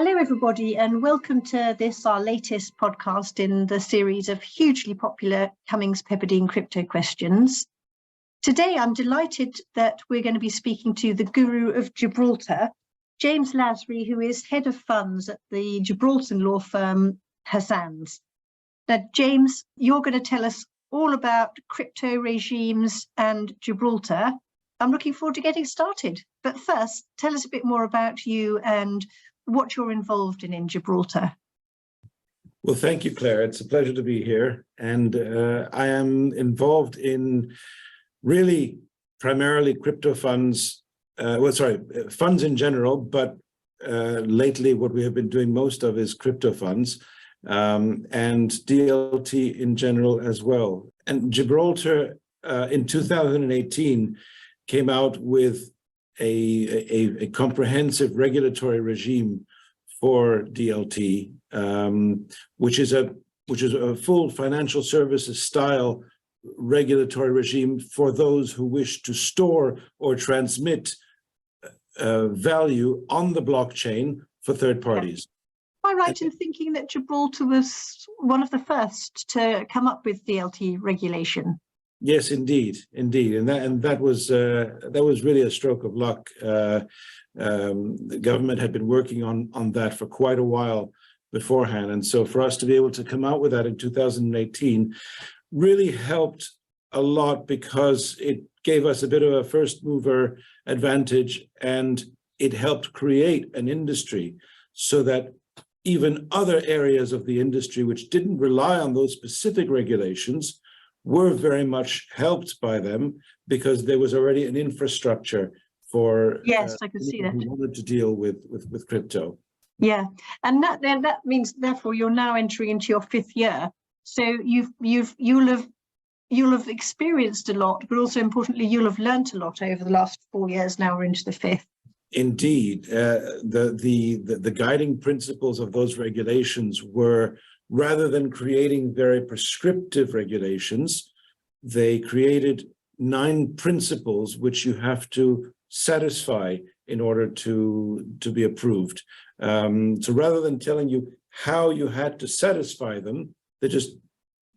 Hello, everybody, and welcome to this, our latest podcast in the series of hugely popular Cummings Pepperdine crypto questions. Today, I'm delighted that we're going to be speaking to the guru of Gibraltar, James Lasry, who is head of funds at the Gibraltar law firm Hassans. Now, James, you're going to tell us all about crypto regimes and Gibraltar. I'm looking forward to getting started. But first, tell us a bit more about you and what you're involved in Gibraltar. Well, thank you, Claire. It's a pleasure to be here. And I am involved in really primarily crypto funds, funds in general, but lately what we have been doing most of is crypto funds and DLT in general as well. And Gibraltar in 2018 came out with a comprehensive regulatory regime for DLT, which is a full financial services style regulatory regime for those who wish to store or transmit value on the blockchain for third parties. Am I right in thinking that Gibraltar was one of the first to come up with DLT regulation? Yes, indeed, and that was really a stroke of luck. The government had been working on that for quite a while beforehand, and so for us to be able to come out with that in 2018 really helped a lot because it gave us a bit of a first mover advantage, and it helped create an industry so that even other areas of the industry which didn't rely on those specific regulations were very much helped by them because there was already an infrastructure for I can see that. who wanted to deal with crypto. Yeah, and that means therefore you're now entering into your fifth year. So you'll have experienced a lot, but also importantly you'll have learnt a lot over the last 4 years. Now we're into the fifth. Indeed, the guiding principles of those regulations were, rather than creating very prescriptive regulations, they created 9 principles which you have to satisfy in order to be approved. So rather than telling you how you had to satisfy them, they just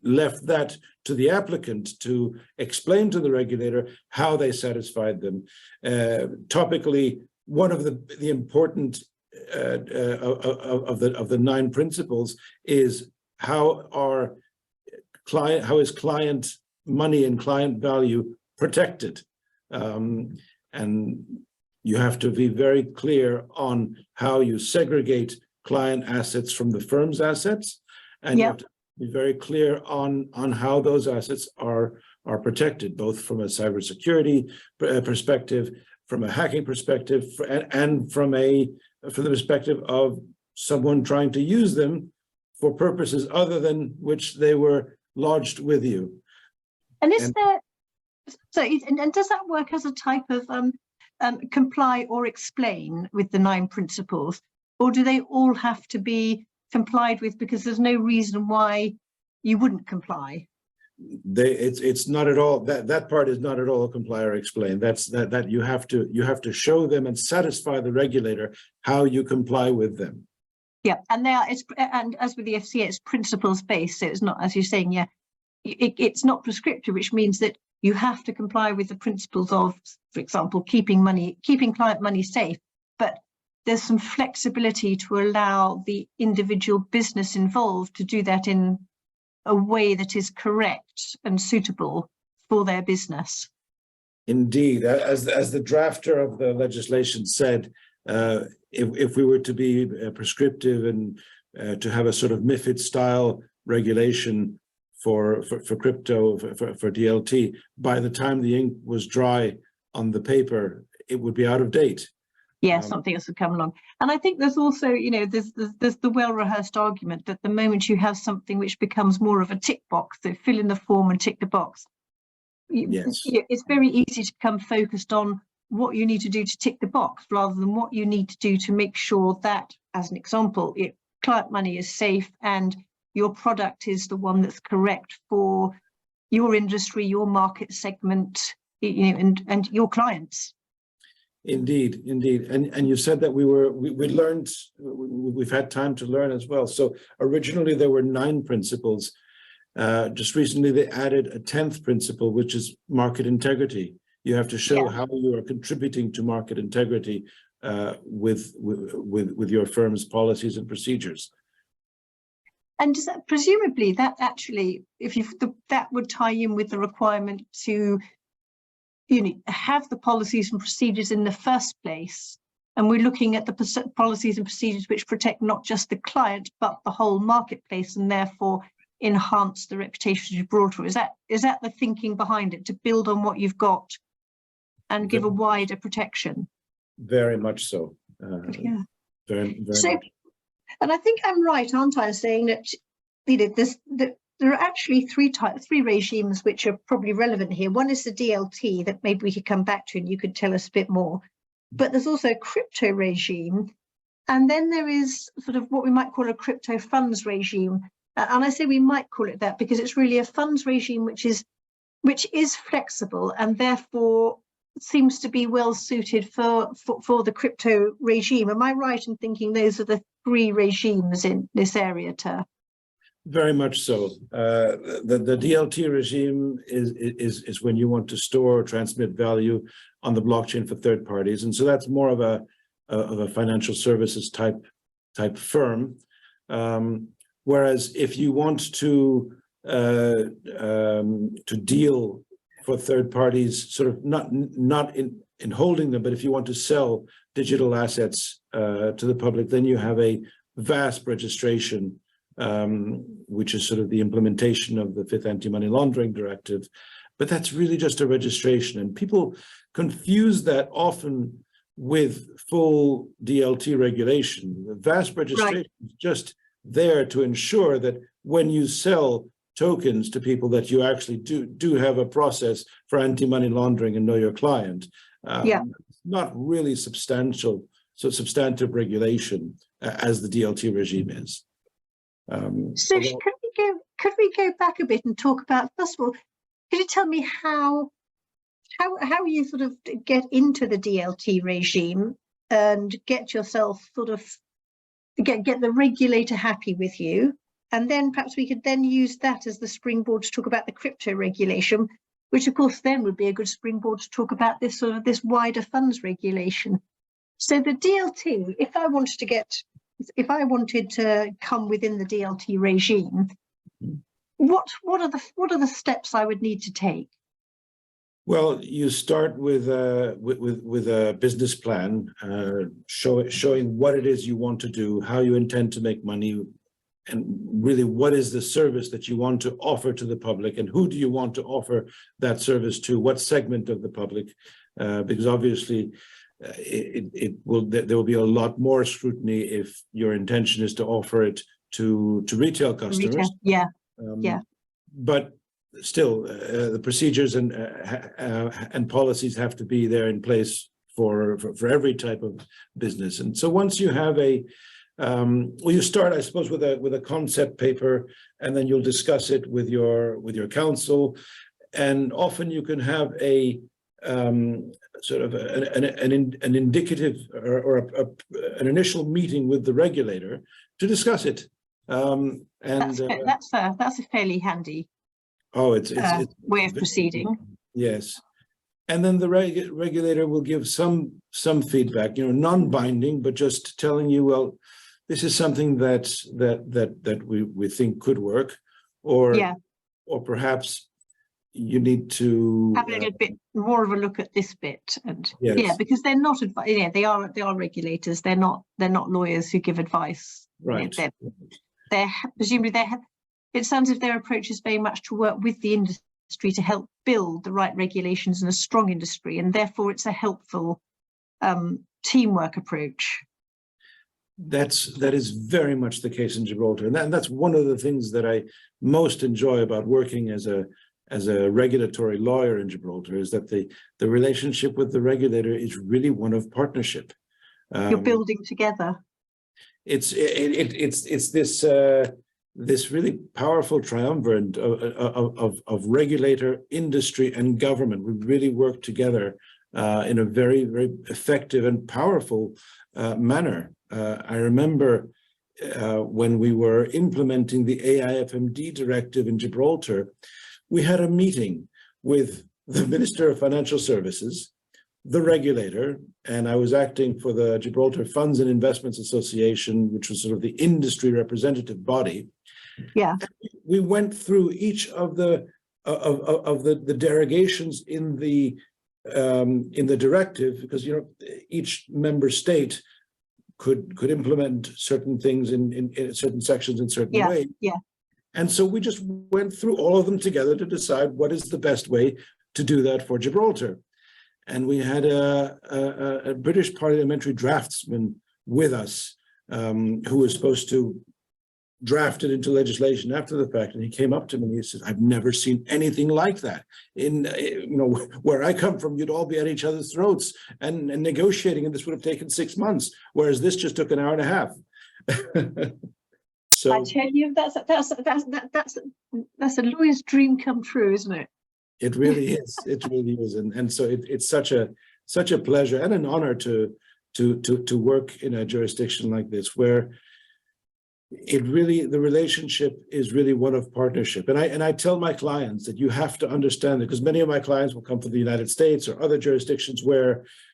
left that to the applicant to explain to the regulator how they satisfied them. Topically, one of the important of the 9 principles is how is client money and client value protected, and you have to be very clear on how you segregate client assets from the firm's assets, and you have to be very clear on how those assets are protected, both from a cybersecurity perspective, from a hacking perspective, and from the perspective of someone trying to use them for purposes other than which they were lodged with you. And does that work as a type of comply or explain with the 9 principles, or do they all have to be complied with because there's no reason why you wouldn't comply? It's not at all that part is not at all a comply or explain. That you have to show them and satisfy the regulator how you comply with them. Yeah, and and as with the FCA, it's principles based. So it's not, as you're saying, it's not prescriptive, which means that you have to comply with the principles of, for example, keeping client money safe. But there's some flexibility to allow the individual business involved to do that in a way that is correct and suitable for their business. Indeed, as the drafter of the legislation said, if we were to be prescriptive and to have a sort of MiFID style regulation for crypto, for DLT, by the time the ink was dry on the paper, it would be out of date. Yeah, something else would come along. And I think there's also, there's the well-rehearsed argument that the moment you have something which becomes more of a tick box, so fill in the form and tick the box, it's very easy to become focused on what you need to do to tick the box rather than what you need to do to make sure that, as an example, client money is safe and your product is the one that's correct for your industry, your market segment, and your clients. Indeed, indeed. And you said that we learned, we've had time to learn as well. So originally there were 9 principles. Just recently they added a 10th principle, which is market integrity. You have to show how you are contributing to market integrity with your firm's policies and procedures. And presumably that actually, that would tie in with the requirement to have the policies and procedures in the first place. And we're looking at the policies and procedures which protect not just the client, but the whole marketplace, and therefore enhance the reputation of Gibraltar. Is that the thinking behind it, to build on what you've got and give a wider protection? Very much so. Yeah. Very So, much. and I think I'm right, aren't I, saying that there are actually three regimes which are probably relevant here. One is the DLT that maybe we could come back to and you could tell us a bit more. But there's also a crypto regime. And then there is sort of what we might call a crypto funds regime. And I say we might call it that because it's really a funds regime which is flexible and therefore seems to be well suited for the crypto regime. Am I right in thinking those are the 3 regimes in this area, Ter? Very much so. The DLT regime is when you want to store or transmit value on the blockchain for third parties, and so that's more of a financial services type firm. Whereas if you want to deal for third parties, sort of not in holding them, but if you want to sell digital assets to the public, then you have a VASP registration, which is sort of the implementation of the 5th Anti-Money Laundering Directive. But that's really just a registration. And people confuse that often with full DLT regulation. The VASP registration is just there to ensure that when you sell tokens to people that you actually do have a process for anti-money laundering and know your client. Not really substantive regulation as the DLT regime is. So could we go back a bit and talk about, first of all, could you tell me how you sort of get into the DLT regime and get yourself sort of get the regulator happy with you? And then perhaps we could then use that as the springboard to talk about the crypto regulation, which of course then would be a good springboard to talk about this wider funds regulation. So the DLT, if I wanted to come within the DLT regime, what are the steps I would need to take? Well, you start with a business plan, showing what it is you want to do, how you intend to make money, and really what is the service that you want to offer to the public, and who do you want to offer that service to, what segment of the public, because obviously there will be a lot more scrutiny if your intention is to offer it to retail customers. But still, the procedures and policies have to be there in place for every type of business. And so once you have you start, I suppose, with a concept paper, and then you'll discuss it with your counsel, and often you can have a sort of an indicative or an initial meeting with the regulator to discuss it. That's a fairly handy way of proceeding. Yes. And then the regulator will give some feedback, non-binding, but just telling you, well, this is something that we think could work, or perhaps you need to have a little bit more of a look at this bit, and because they're not they are regulators. They're not lawyers who give advice. Right. They're presumably it sounds as if their approach is very much to work with the industry to help build the right regulations and a strong industry, and therefore it's a helpful teamwork approach. That is very much the case in Gibraltar, and that's one of the things that I most enjoy about working as a regulatory lawyer in Gibraltar, is that the relationship with the regulator is really one of partnership. You're building together. It's this really powerful triumvirate of regulator, industry, and government. We really work together in a very, very effective and powerful manner. I remember when we were implementing the AIFMD directive in Gibraltar, we had a meeting with the Minister of Financial Services, the regulator, and I was acting for the Gibraltar Funds and Investments Association, which was sort of the industry representative body. Yeah. We went through each of the derogations in the directive, because each member state could implement certain things in certain sections in certain ways. Yeah. And so we just went through all of them together to decide what is the best way to do that for Gibraltar. And we had a British parliamentary draftsman with us who was supposed to draft it into legislation after the fact. And he came up to me and he said, "I've never seen anything like that. Where I come from, you'd all be at each other's throats and negotiating, and this would have taken 6 months, whereas this just took an hour and a half." So I tell you, that's a lawyer's dream come true, isn't it? it really is. It really is, and so it's such a pleasure and an honor to work in a jurisdiction like this, where the relationship is really one of partnership. And I tell my clients that you have to understand it, because many of my clients will come from the United States or other jurisdictions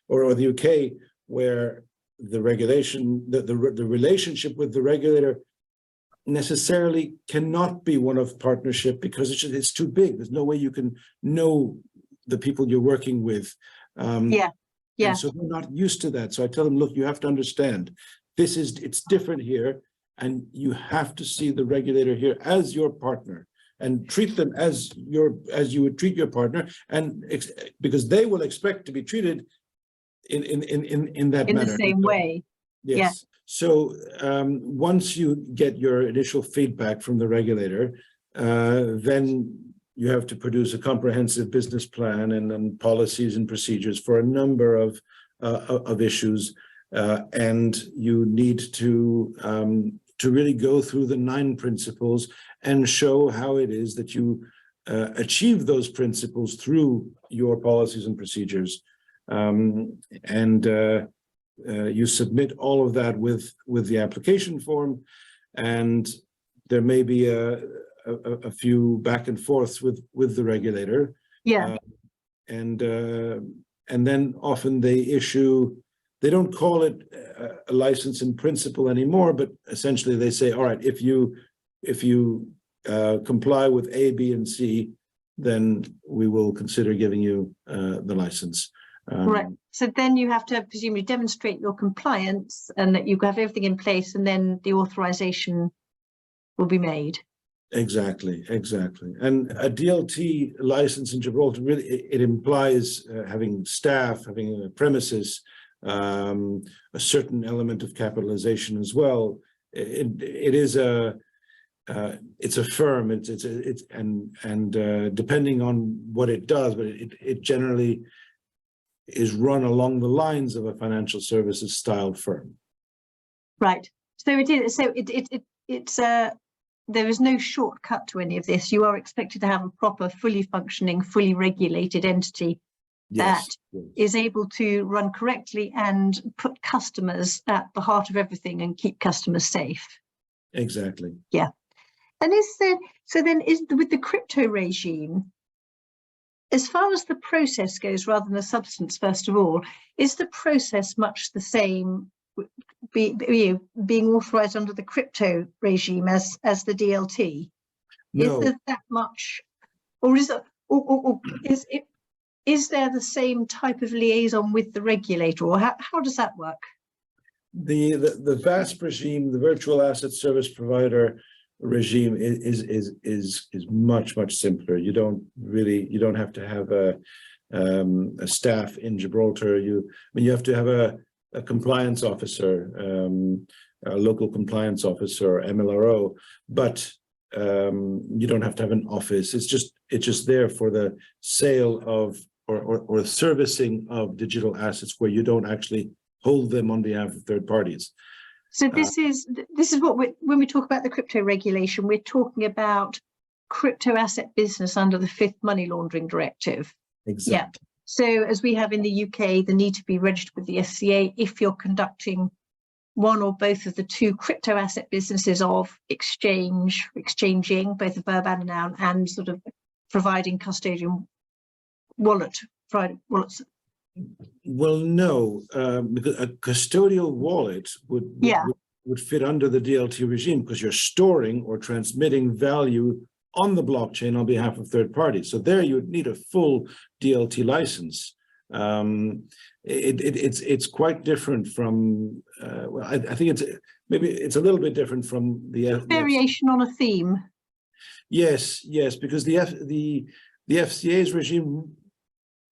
or the UK, where the regulation, the relationship with the regulator necessarily cannot be one of partnership, because it's too big. There's no way you can know the people you're working with. And so they're not used to that. So I tell them, look, you have to understand, it's different here, and you have to see the regulator here as your partner and treat them as you would treat your partner, and because they will expect to be treated in that manner. In the same way. Yes. Yeah. So once you get your initial feedback from the regulator, then you have to produce a comprehensive business plan and policies and procedures for a number of issues, and you need to really go through the 9 principles and show how it is that you achieve those principles through your policies and procedures. You submit all of that with the application form, and there may be a few back and forths with the regulator. Yeah. And then often they don't call it a license in principle anymore, but essentially they say, all right, if you comply with A, B, and C, then we will consider giving you the license. Right. So then you have to presumably demonstrate your compliance and that you have everything in place, and then the authorization will be made. Exactly. And a DLT license in Gibraltar, really, it implies having staff, having a premises, a certain element of capitalization as well. It's a firm. And depending on what it does, but it generally is run along the lines of a financial services style firm. Right. So it is. So it's there is no shortcut to any of this. You are expected to have a proper, fully functioning, fully regulated entity that is able to run correctly and put customers at the heart of everything and keep customers safe. Exactly. Yeah. And with the crypto regime, as far as the process goes, rather than the substance, first of all, is the process much the same, being authorized under the crypto regime as the DLT? No. Is there that much, or is there the same type of liaison with the regulator, or how does that work? The VASP regime, the virtual asset service provider regime, is much simpler. You don't have to have a staff in Gibraltar. You have to have a compliance officer, a local compliance officer, MLRO, but you don't have to have an office. It's just there for the sale of or servicing of digital assets, where you don't actually hold them on behalf of third parties. So this is what when we talk about the crypto regulation, we're talking about crypto asset business under the 5th money laundering directive. Exactly. So as we have in the UK, the need to be registered with the FCA if you're conducting one or both of the two crypto asset businesses of exchanging both a verb and a noun, and sort of providing custodian wallets. Well, no, because a custodial wallet would fit under the DLT regime because you're storing or transmitting value on the blockchain on behalf of third parties. So there you would need a full DLT license. It's quite different from. Well, I think it's a little bit different from the variation on a theme. Yes, because the FCA's regime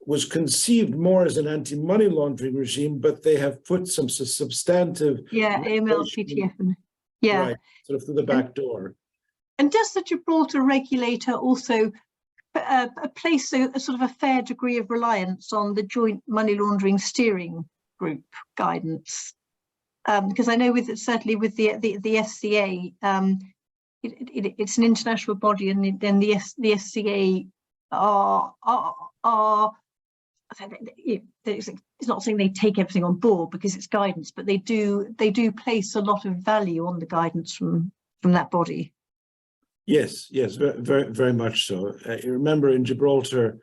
was conceived more as an anti-money laundering regime, but they have put some substantive AML, PTF, and right, sort of through the back door. And does the Gibraltar regulator also place a sort of a fair degree of reliance on the joint money laundering steering group guidance? Because I know certainly with the FCA, it's an international body, and then the FCA it's not saying they take everything on board because it's guidance, but they do place a lot of value on the guidance from that body. Yes, very, very much so. Remember, in Gibraltar,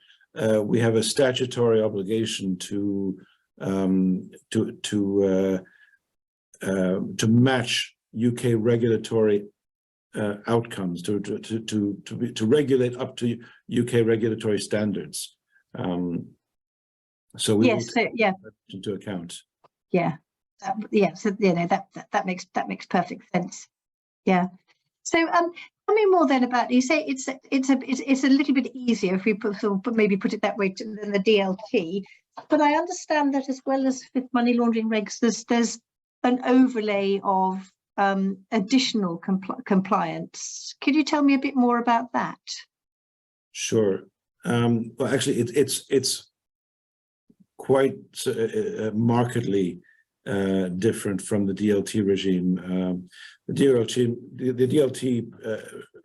we have a statutory obligation to match UK regulatory outcomes, to regulate up to UK regulatory standards. So we will take that into account. So that makes perfect sense. Yeah. So tell me more then about, you say it's a little bit easier if we maybe put it that way than the DLT, but I understand that as well as with money laundering regs, there's an overlay of additional compliance. Could you tell me a bit more about that? Sure. Well, actually, it's quite markedly different from the DLT regime. The DLT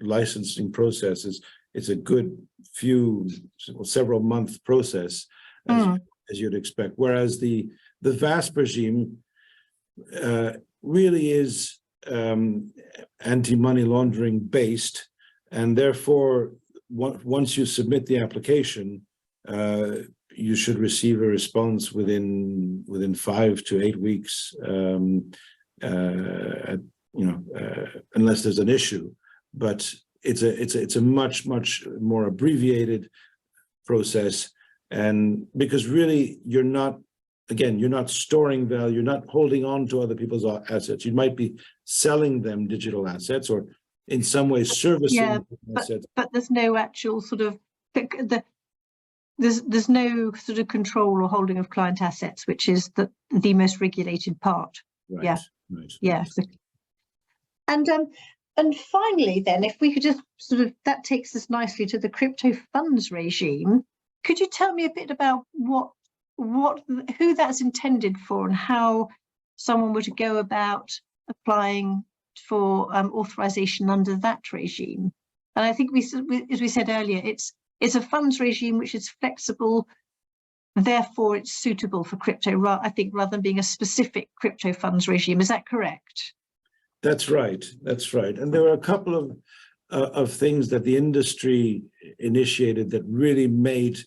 licensing process is a good several month process, as you'd expect. Whereas the VASP regime really is anti-money laundering based, and therefore, once you submit the application, you should receive a response within 5 to 8 weeks, unless there's an issue. But it's a much more abbreviated process, and because really you're not storing value, you're not holding on to other people's assets. You might be selling them digital assets, or in some way servicing assets. But there's no actual sort of there's no sort of control or holding of client assets, which is the most regulated part. Right. And finally, then, if we could just that takes us nicely to the crypto funds regime. Could you tell me a bit about who that's intended for, and how someone would go about applying for authorization under that regime? And I think as we said earlier, it's a funds regime which is flexible, therefore it's suitable for crypto, I think, rather than being a specific crypto funds regime. Is that correct? That's right. And there were a couple of things that the industry initiated that really made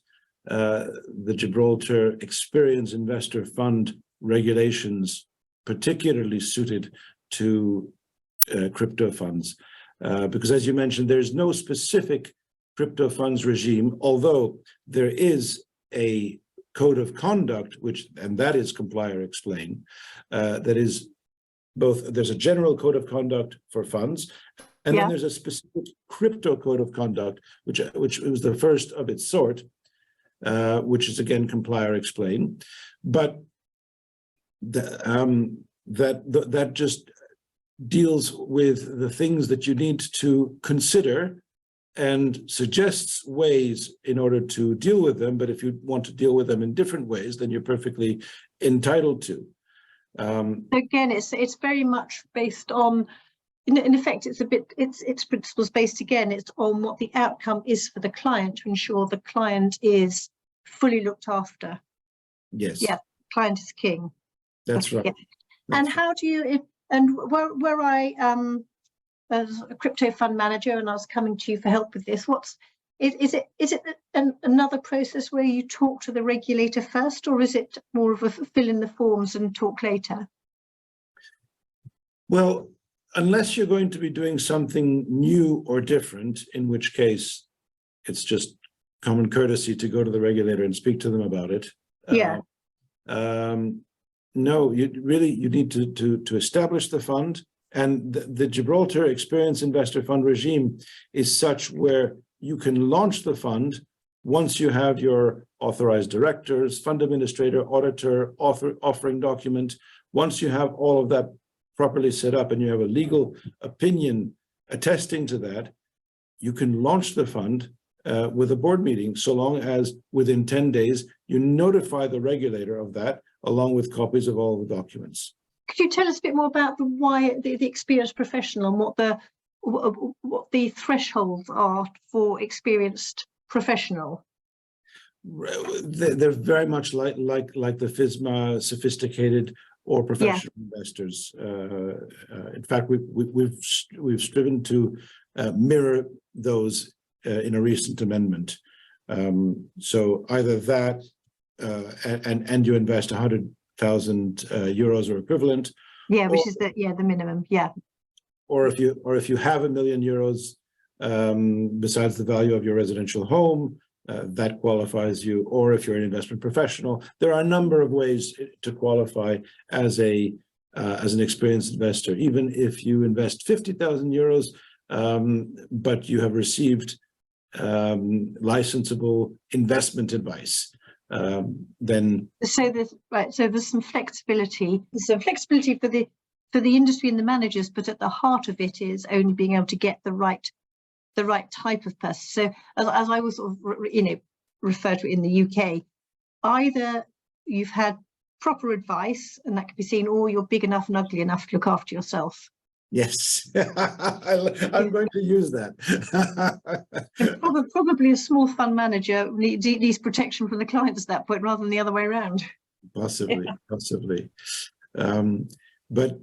the Gibraltar Experienced Investor Fund regulations particularly suited to crypto funds. Because as you mentioned, there's no specific crypto funds regime, although there is a code of conduct, and that is Comply or Explain, that is there's a general code of conduct for funds, and then there's a specific crypto code of conduct, which was the first of its sort, which is again Comply or Explain. But that just deals with the things that you need to consider and suggests ways in order to deal with them. But if you want to deal with them in different ways, then you're perfectly entitled to. Again, it's very much based on, in effect, it's principles based, again, it's on what the outcome is for the client, to ensure the client is fully looked after. Yes. Yeah, client is king. That's right. Yeah. That's And right. how do you, and were I as a crypto fund manager and I was coming to you for help with this, is it another process where you talk to the regulator first, or is it more of a fill in the forms and talk later? Well, unless you're going to be doing something new or different, in which case it's just common courtesy to go to the regulator and speak to them about it. Yeah. No, you need to establish the fund, and the Gibraltar Experienced Investor Fund regime is such where you can launch the fund once you have your authorized directors, fund administrator, auditor, offering document. Once you have all of that properly set up and you have a legal opinion attesting to that, you can launch the fund with a board meeting, so long as within 10 days you notify the regulator of that, along with copies of all the documents. Could you tell us a bit more about the experienced professional and what the thresholds are for experienced professional? They're very much like the FISMA sophisticated or professional investors. In fact, we've striven to mirror those in a recent amendment. So either that, and you invest 100,000 euros or equivalent. Yeah, which is the minimum. Yeah. Or if you have €1 million besides the value of your residential home, that qualifies you. Or if you're an investment professional, there are a number of ways to qualify as an experienced investor. Even if you invest 50,000 euros, but you have received licensable investment advice, then there's some flexibility. There's some flexibility for the industry and the managers, but at the heart of it is only being able to get the right type of person. So as I was sort of refer to it in the UK, either you've had proper advice and that can be seen, or you're big enough and ugly enough to look after yourself. Yes, I'm going to use that. Probably a small fund manager needs protection from the clients at that point rather than the other way around. Possibly. But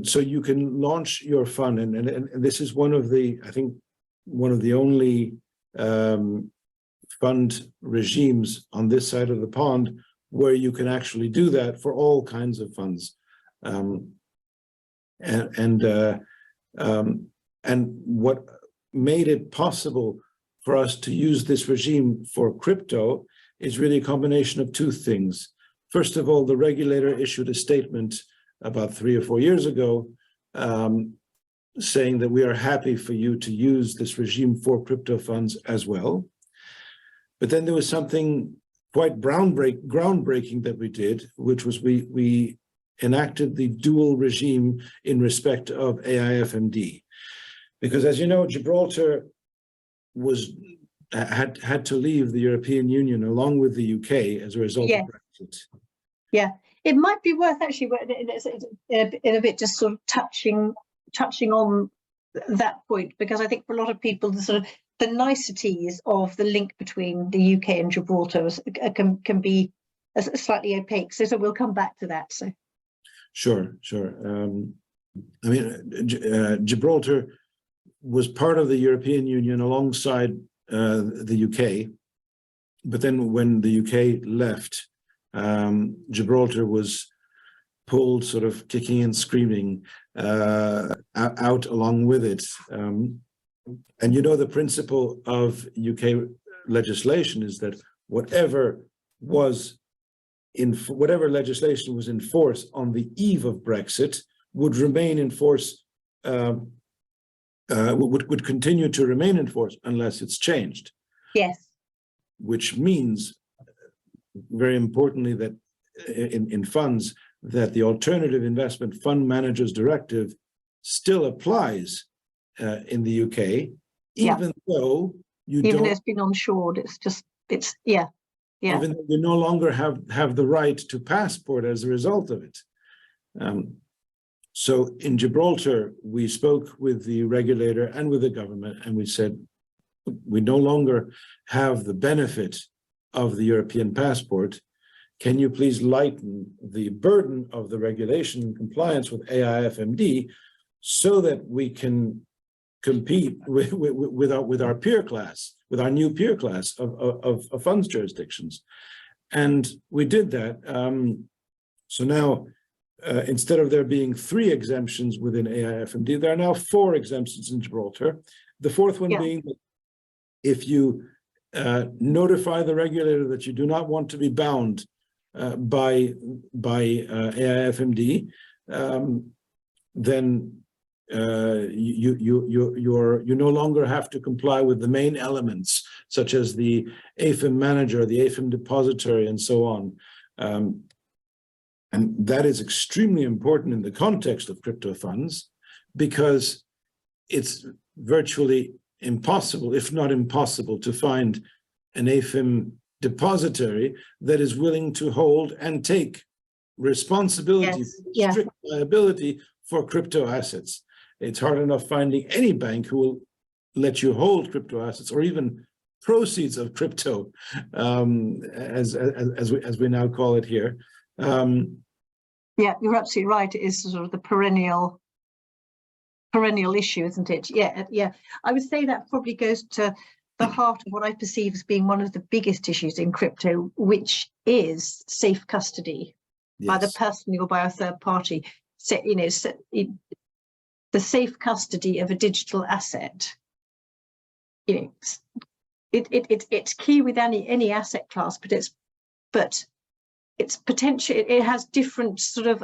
so you can launch your fund, and this is one of the only fund regimes on this side of the pond where you can actually do that for all kinds of funds. And what made it possible for us to use this regime for crypto is really a combination of two things. First of all, the regulator issued a statement about 3 or 4 years ago saying that we are happy for you to use this regime for crypto funds as well. But then there was something quite groundbreaking that we did, which was we enacted the dual regime in respect of AIFMD, because, as you know, Gibraltar had to leave the European Union along with the UK as a result of Brexit. Yeah, it might be worth actually in a bit just sort of touching on that point, because I think for a lot of people the niceties of the link between the UK and Gibraltar can be slightly opaque. So we'll come back to that. So. Sure. I mean, Gibraltar was part of the European Union alongside the UK, but then when the UK left, Gibraltar was pulled sort of kicking and screaming out along with it. And you know, the principle of UK legislation is that whatever legislation was in force on the eve of Brexit would remain in force, would continue to remain in force unless it's changed. Yes. Which means, very importantly, that in funds, that the Alternative Investment Fund Managers Directive still applies in the UK, even though even though it's been onshored. Even though you no longer have the right to passport as a result of it. So in Gibraltar, we spoke with the regulator and with the government, and we said, we no longer have the benefit of the European passport, can you please lighten the burden of the regulation and compliance with AIFMD so that we can compete with our peer class, with our new peer class of funds jurisdictions? And we did that. So now, instead of there being 3 exemptions within AIFMD, there are now 4 exemptions in Gibraltar. The 4th one being that if you notify the regulator that you do not want to be bound by AIFMD, then you no longer have to comply with the main elements, such as the AIFM manager, the AIFM depository, and so on. And that is extremely important in the context of crypto funds, because it's virtually impossible, if not impossible, to find an AIFM depository that is willing to hold and take responsibility, strict liability for crypto assets. It's hard enough finding any bank who will let you hold crypto assets or even proceeds of crypto, as we now call it here. Yeah, you're absolutely right. It is sort of the perennial issue, isn't it? Yeah. I would say that probably goes to the heart of what I perceive as being one of the biggest issues in crypto, which is safe custody by the person or by a third party. So, the safe custody of a digital asset. It's key with any asset class, but it's potential. It has different sort of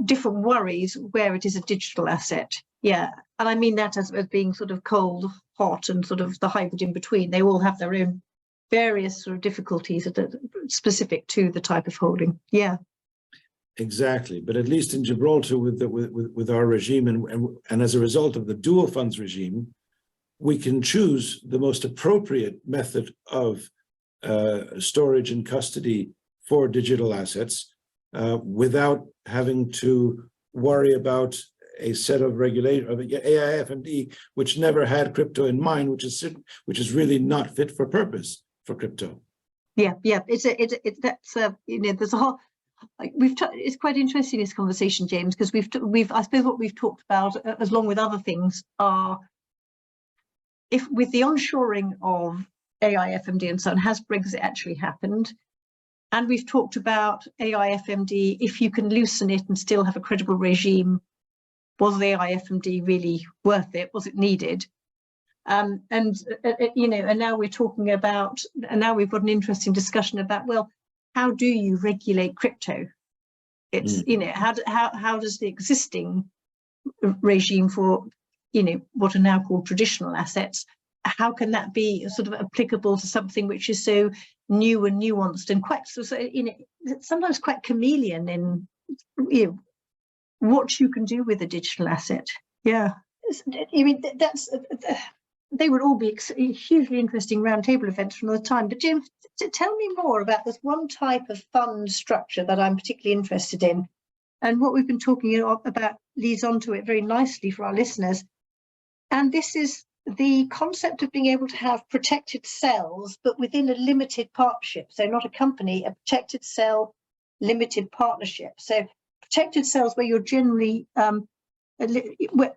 different worries where it is a digital asset. Yeah, and I mean that as being sort of cold, hot, and sort of the hybrid in between. They all have their own various sort of difficulties that are specific to the type of holding. Yeah, exactly. But at least in Gibraltar, with our regime, and as a result of the dual funds regime, we can choose the most appropriate method of storage and custody for digital assets without having to worry about a set of regulation of AIFMD, which never had crypto in mind, which is really not fit for purpose for crypto. Yeah. There's a whole. It's quite interesting, this conversation, James, because I suppose what we've talked about, along with other things, are if with the onshoring of AIFMD and so on, has Brexit actually happened? And we've talked about AIFMD, if you can loosen it and still have a credible regime, was the AIFMD really worth it? Was it needed? And now we're talking about, and now we've got an interesting discussion about, well, how do you regulate crypto? It's, how does the existing regime for, what are now called traditional assets, how can that be sort of applicable to something which is so new and nuanced and quite sometimes quite chameleon in what you can do with a digital asset? Yeah, I mean they would all be hugely interesting roundtable events from the time. But Jim, tell me more about this one type of fund structure that I'm particularly interested in, and what we've been talking about leads on to it very nicely for our listeners. And this is the concept of being able to have protected cells, but within a limited partnership. So not a company, a protected cell, limited partnership. So protected cells where you're generally, like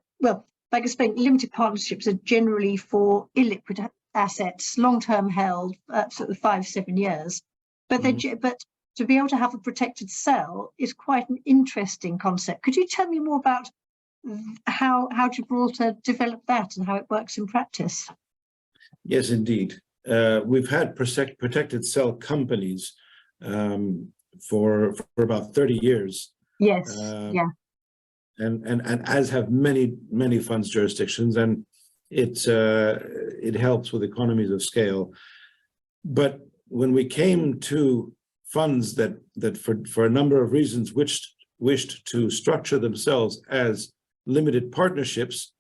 I explained, limited partnerships are generally for illiquid assets, long-term held, sort of 5-7 years. But but to be able to have a protected cell is quite an interesting concept. Could you tell me more about how Gibraltar developed that and how it works in practice? Yes, indeed. We've had protected cell companies for about 30 years. Yes, and as have many funds jurisdictions, and it helps with economies of scale. But when we came to funds that for a number of reasons wished to structure themselves as limited partnerships,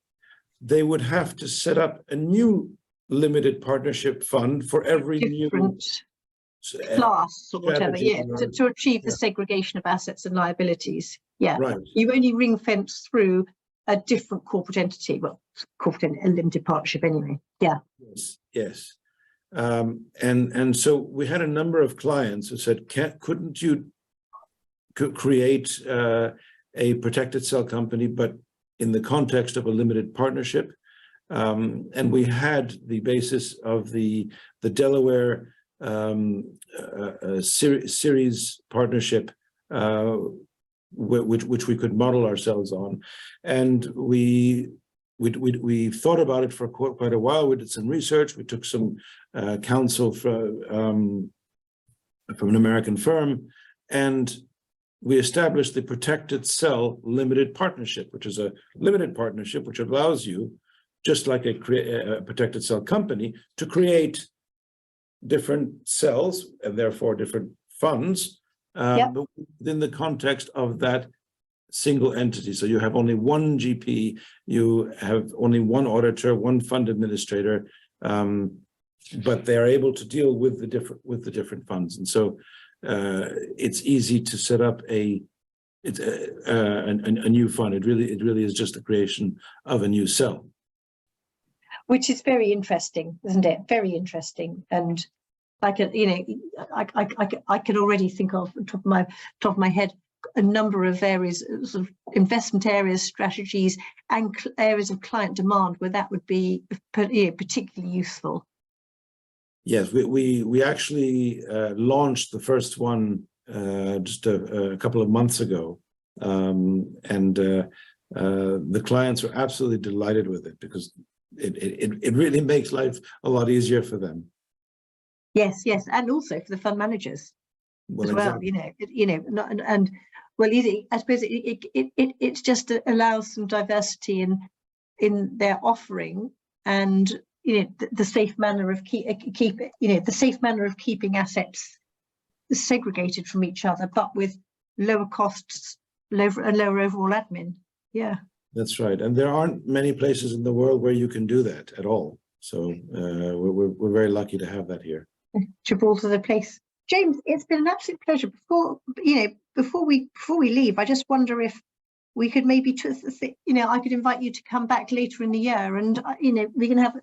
they would have to set up a new limited partnership fund for every different class or whatever, to achieve the segregation of assets and liabilities. Yeah, right. You only ring fence through a different corporate entity, a limited partnership anyway. Yeah. Yes. And so we had a number of clients who said, couldn't you create a protected cell company, but in the context of a limited partnership? And we had the basis of the Delaware series partnership, which we could model ourselves on, and we thought about it for quite a while. We did some research. We took some counsel from an American firm, and we established the Protected Cell Limited Partnership, which is a limited partnership which allows you, just like a protected cell company, to create different cells and therefore different funds, but within the context of that single entity. So you have only one GP, you have only one auditor, one fund administrator, but they are able to deal with the different funds. And so it's easy to set up a new fund. It really is just the creation of a new cell. Which is very interesting, isn't it? Very interesting. And I can already think of, on top of my head, a number of areas, sort of investment areas, strategies, and areas of client demand where that would be particularly useful. Yes, we actually launched the first one just a couple of months ago, and the clients were absolutely delighted with it, because it really makes life a lot easier for them. Yes, and also for the fund managers as well. Exactly. I suppose it just allows some diversity in their offering, and the safe manner of keeping assets segregated from each other, but with lower costs, lower overall admin. Yeah. That's right, and there aren't many places in the world where you can do that at all. So we're very lucky to have that here. Gibraltar, the place. James, it's been an absolute pleasure. Before we leave, I just wonder if we could maybe, I could invite you to come back later in the year, and we can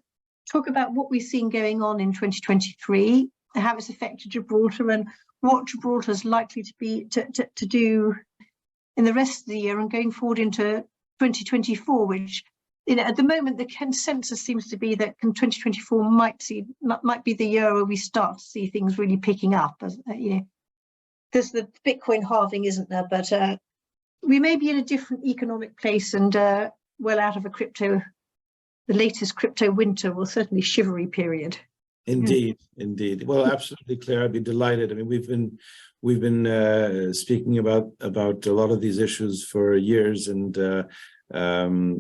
talk about what we've seen going on in 2023, how it's affected Gibraltar, and what Gibraltar is likely to be to do in the rest of the year and going forward into 2024, which at the moment the consensus seems to be that 2024 might be the year where we start to see things really picking up. As there's the Bitcoin halving, isn't there? But we may be in a different economic place, and well out of the latest crypto winter, or certainly shivery period. Indeed. Well, absolutely, Claire. I'd be delighted. I mean, we've been speaking about a lot of these issues for years, and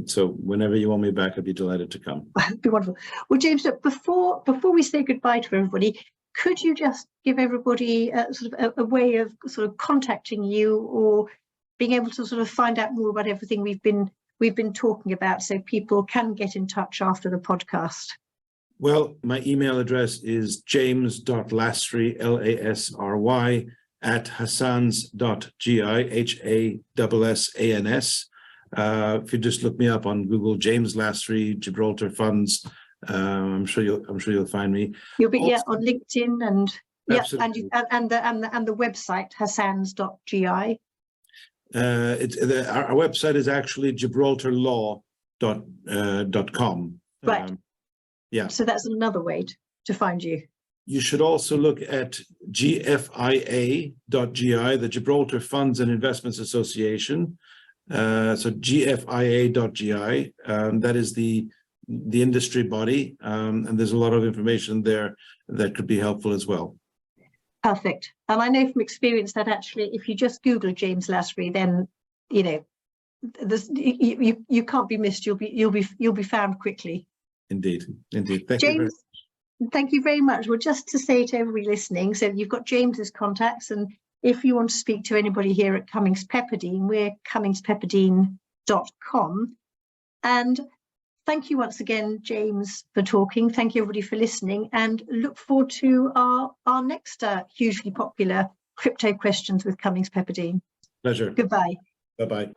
so whenever you want me back, I'd be delighted to come. That'd be wonderful. Well, James, look, before we say goodbye to everybody, could you just give everybody a way of sort of contacting you, or being able to sort of find out more about everything we've been talking about, so people can get in touch after the podcast? Well, my email address is james.lasry, Lasry, @hassans.gi, HASSANS. If you just look me up on Google, James Lasry, Gibraltar Funds, I'm sure you'll find me. You'll be on LinkedIn, and and the website hassans.gi. Our website is actually gibraltarlaw.com. Right. Yeah. So that's another way to find you. You should also look at gfia.gi, the Gibraltar Funds and Investments Association. So gfia.gi, that is the industry body, and there's a lot of information there that could be helpful as well. Perfect. And I know from experience that actually, if you just Google James Lasry, then you can't be missed. You'll be found quickly. Indeed. Thank you, James. Thank you very much. Well, just to say to everybody listening, so you've got James's contacts, and if you want to speak to anybody here at Cummings Pepperdine, we're cummingspepperdine.com. And thank you once again, James, for talking. Thank you, everybody, for listening, and look forward to our next hugely popular crypto questions with Cummings Pepperdine. Pleasure. Goodbye. Bye-bye.